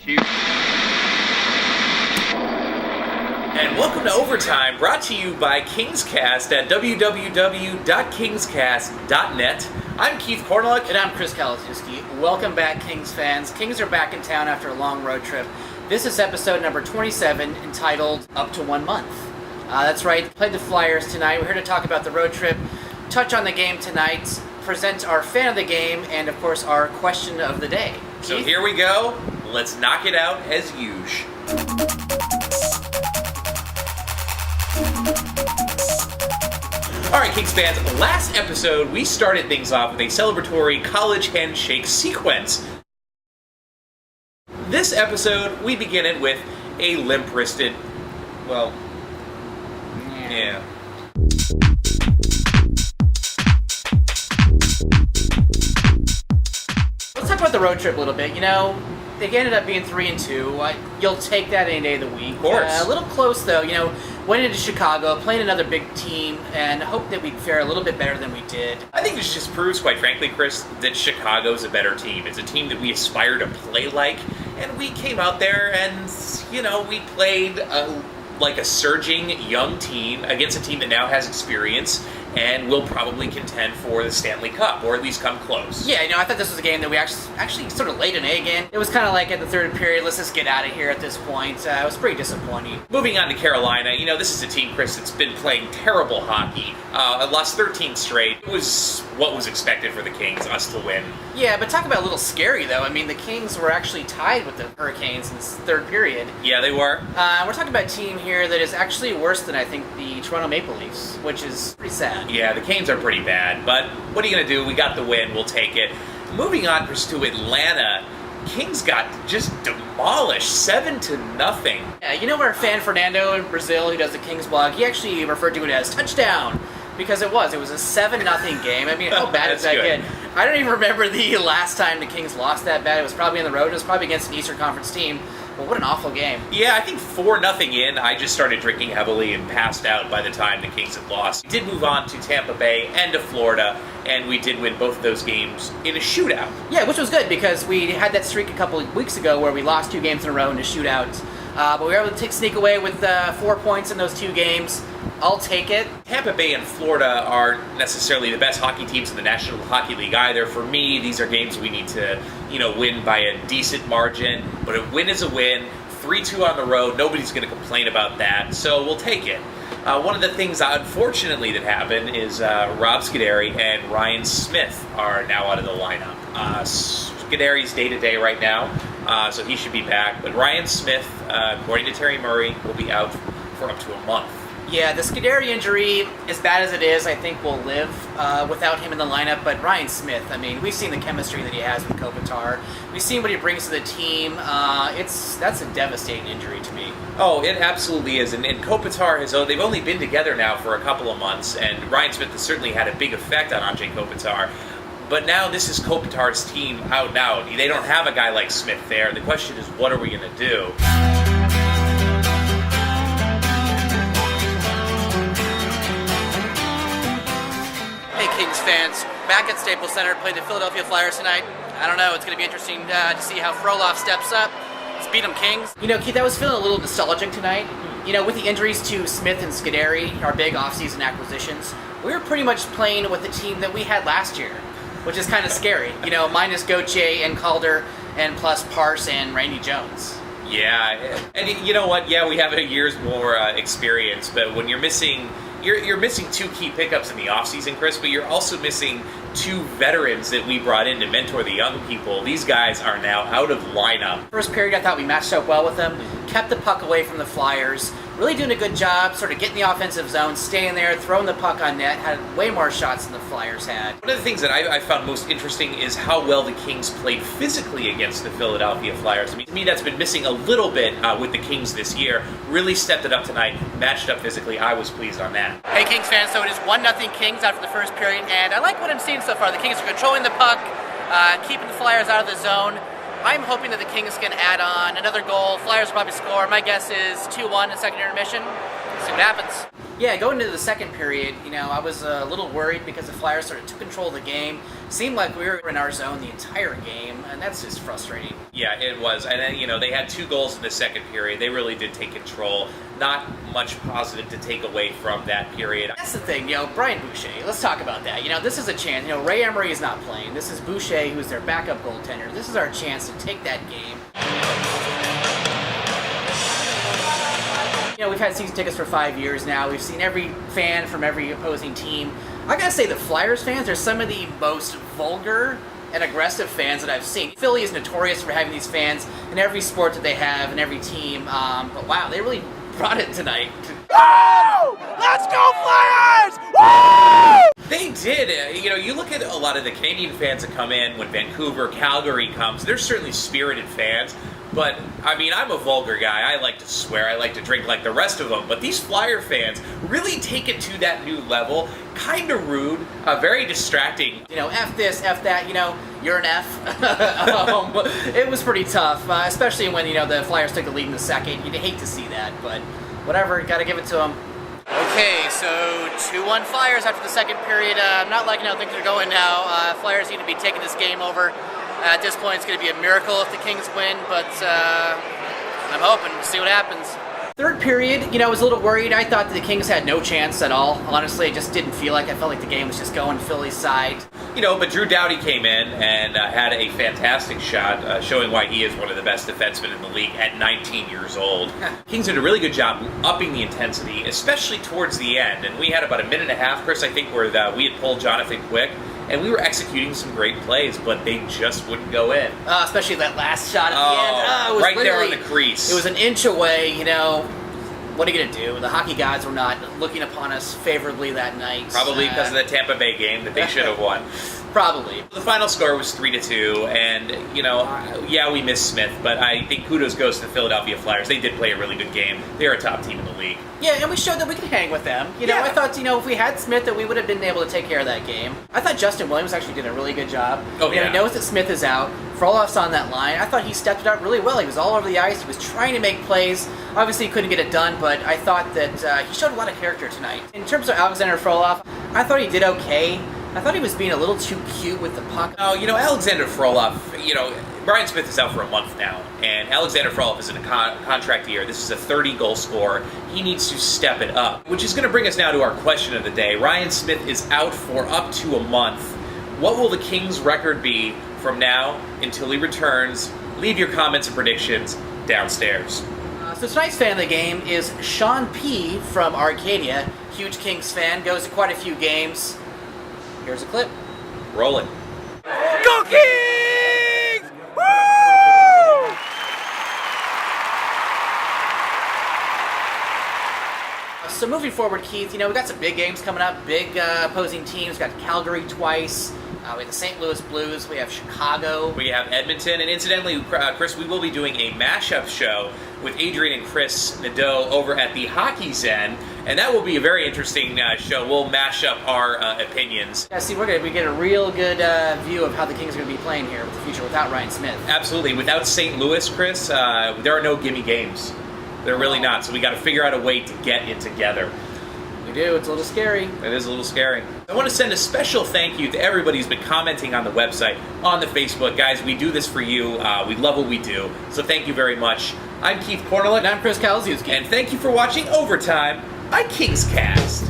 Cue. And welcome to Overtime, brought to you by KingsCast at www.kingscast.net. I'm Keith Korneluk. And I'm Chris Kalaszewski. Welcome back, Kings fans. Kings are back in town after a long road trip. This is episode number 27, entitled Up to 1 Month. That's right, played the Flyers tonight. We're here to talk about the road trip, touch on the game tonight, present our fan of the game, and of course our question of the day. So Keith? here we go. Let's knock it out as usual. All right, Kings fans, last episode we started things off with a celebratory college handshake sequence. This episode, we begin it with a limp-wristed, well, yeah. Let's talk about the road trip a little bit. You know, they ended up being 3-2. You'll take that any day of the week. Of course. A little close, though. You know, went into Chicago, playing another big team, and hope that we'd fare a little bit better than we did. I think this just proves, quite frankly, Chris, that Chicago's a better team. It's a team that we aspire to play like, and we came out there and, you know, we played like a surging young team against a team that now has experience and will probably contend for the Stanley Cup, or at least come close. Yeah, you know, I thought this was a game that we actually sort of laid an egg in. It was kind of like at the third period, let's just get out of here at this point. It was pretty disappointing. Moving on to Carolina, you know, this is a team, Chris, that's been playing terrible hockey. Lost 13 straight. It was what was expected for the Kings, us to win. Yeah, but talk about a little scary, though. I mean, the Kings were actually tied with the Hurricanes in this third period. Yeah, they were. We're talking about a team here that is actually worse than, I think, the Toronto Maple Leafs, which is pretty sad. Yeah, the Canes are pretty bad, but what are you going to do? We got the win. We'll take it. Moving on, Chris, to Atlanta. Kings got just demolished, 7-0. Yeah, you know our fan Fernando in Brazil, who does the Kings blog, he actually referred to it as touchdown, because it was a 7-0 game. I mean, how bad is that good. good? I don't even remember the last time the Kings lost that bad. It was probably on the road. It was probably against an Eastern Conference team. But what an awful game. Yeah, I think 4-0 in, I just started drinking heavily and passed out by the time the Kings had lost. We did move on to Tampa Bay and to Florida, and we did win both of those games in a shootout. Yeah, which was good because we had that streak a couple of weeks ago where we lost 2 games in a row in a shootout. But we were able to sneak away with 4 points in those 2 games. I'll take it. Tampa Bay and Florida aren't necessarily the best hockey teams in the National Hockey League either. For me, these are games we need to, win by a decent margin. But a win is a win. 3-2 on the road. Nobody's going to complain about that. So we'll take it. One of the things, unfortunately, that happened is Rob Scuderi and Ryan Smith are now out of the lineup. Scuderi's day-to-day right now, so he should be back. But Ryan Smith, according to Terry Murray, will be out for up to a month. Yeah, the Scuderi injury, as bad as it is, I think we'll live without him in the lineup. But Ryan Smith, I mean, we've seen the chemistry that he has with Kopitar. We've seen what he brings to the team. That's a devastating injury to me. Oh, it absolutely is. And Kopitar they've only been together now for a couple of months, and Ryan Smith has certainly had a big effect on Andrei Kopitar. But now this is Kopitar's team out and out. They don't have a guy like Smith there. The question is, what are we going to do? Hey, Kings fans. Back at Staples Center, playing the Philadelphia Flyers tonight. I don't know, it's going to be interesting to see how Frolov steps up. Let's beat them, Kings. You know, Keith, I was feeling a little nostalgic tonight. You know, with the injuries to Smith and Scuderi, our big offseason acquisitions, we were pretty much playing with the team that we had last year, which is kind of scary. You know, minus Gauthier and Calder, and plus Parse and Randy Jones. Yeah, and you know what? Yeah, we have a year's more experience, but when you're missing... You're missing 2 key pickups in the offseason, Chris, but you're also missing 2 veterans that we brought in to mentor the young people. These guys are now out of lineup. First period, I thought we matched up well with them, kept the puck away from the Flyers, really doing a good job, sort of getting the offensive zone, staying there, throwing the puck on net, had way more shots than the Flyers had. One of the things that I found most interesting is how well the Kings played physically against the Philadelphia Flyers. I mean, to me, that's been missing a little bit with the Kings this year. Really stepped it up tonight, matched up physically. I was pleased on that. Hey, Kings fans, so it is 1-0 Kings after the first period, and I like what I'm seeing so far. The Kings are controlling the puck, keeping the Flyers out of the zone. I'm hoping that the Kings can add on another goal. Flyers will probably score. My guess is 2-1 in second intermission. See what happens. Yeah, going into the second period, I was a little worried because the Flyers sort of took control of the game. Seemed like we were in our zone the entire game, and that's just frustrating. Yeah, it was. And then, they had 2 goals in the second period. They really did take control. Not much positive to take away from that period. That's the thing, Brian Boucher, let's talk about that. This is a chance. Ray Emery is not playing. This is Boucher, who's their backup goaltender. This is our chance to take that game. We've had season tickets for 5 years now. We've seen every fan from every opposing team. I gotta say, the Flyers fans are some of the most vulgar and aggressive fans that I've seen. Philly is notorious for having these fans in every sport that they have and every team. But wow, they really brought it tonight. Woo! Let's go Flyers! Woo! They did. You look at a lot of the Canadian fans that come in when Vancouver, Calgary comes. They're certainly spirited fans. But, I'm a vulgar guy. I like to swear. I like to drink like the rest of them. But these Flyer fans really take it to that new level. Kind of rude. Very distracting. F this, F that, you're an F. It was pretty tough, especially when, the Flyers took the lead in the second. You'd hate to see that, but whatever. Got to give it to them. Okay, so 2-1 Flyers after the second period. I'm not liking how things are going now. Flyers seem to be taking this game over. At this point, it's going to be a miracle if the Kings win, but I'm hoping to see what happens. Third period, I was a little worried. I thought the Kings had no chance at all. Honestly, it just didn't feel like. I felt like the game was just going Philly's side. But Drew Doughty came in and had a fantastic shot, showing why he is one of the best defensemen in the league at 19 years old. Kings did a really good job upping the intensity, especially towards the end. And we had about a minute and a half, Chris, I think, where we had pulled Jonathan Quick. And we were executing some great plays, but they just wouldn't go in. Especially that last shot at the end. It was right there on the crease. It was an inch away, What are you going to do? The hockey gods were not looking upon us favorably that night. Probably because of the Tampa Bay game that they should have won. Probably. The final score was 3-2, and, we missed Smith, but I think kudos goes to the Philadelphia Flyers. They did play a really good game. They're a top team in the league. Yeah, and we showed that we could hang with them. I thought, if we had Smith, that we would have been able to take care of that game. I thought Justin Williams actually did a really good job. Oh, yeah. He knows that Smith is out. Frolof's on that line. I thought he stepped it up really well. He was all over the ice. He was trying to make plays. Obviously, he couldn't get it done, but I thought that he showed a lot of character tonight. In terms of Alexander Froloff, I thought he did okay. I thought he was being a little too cute with the puck. Oh, Alexander Froloff, Brian Smith is out for a month now, and Alexander Froloff is in a contract year. This is a 30-goal scorer. He needs to step it up, which is going to bring us now to our question of the day. Ryan Smith is out for up to a month. What will the Kings' record be from now until he returns? Leave your comments and predictions downstairs. So tonight's fan of the game is Sean P. from Arcadia. Huge Kings fan, goes to quite a few games. Here's a clip. Rolling. Go Kings! Woo! So moving forward, Keith, we got some big games coming up, big opposing teams. We've got Calgary twice. We have the St. Louis Blues. We have Chicago. We have Edmonton. And incidentally, Chris, we will be doing a mashup show with Adrian and Chris Nadeau over at the Hockey Zen. And that will be a very interesting show. We'll mash up our opinions. Yeah, see, we get a real good view of how the Kings are going to be playing here with the future without Ryan Smith. Absolutely. Without St. Louis, Chris, there are no gimme games. They're really not. So we got to figure out a way to get it together. We do. It's a little scary. It is a little scary. I want to send a special thank you to everybody who's been commenting on the website, on the Facebook. Guys, we do this for you. We love what we do. So thank you very much. I'm Keith Cornelett. And I'm Chris Kalziewski. And thank you for watching Overtime on KingsCast.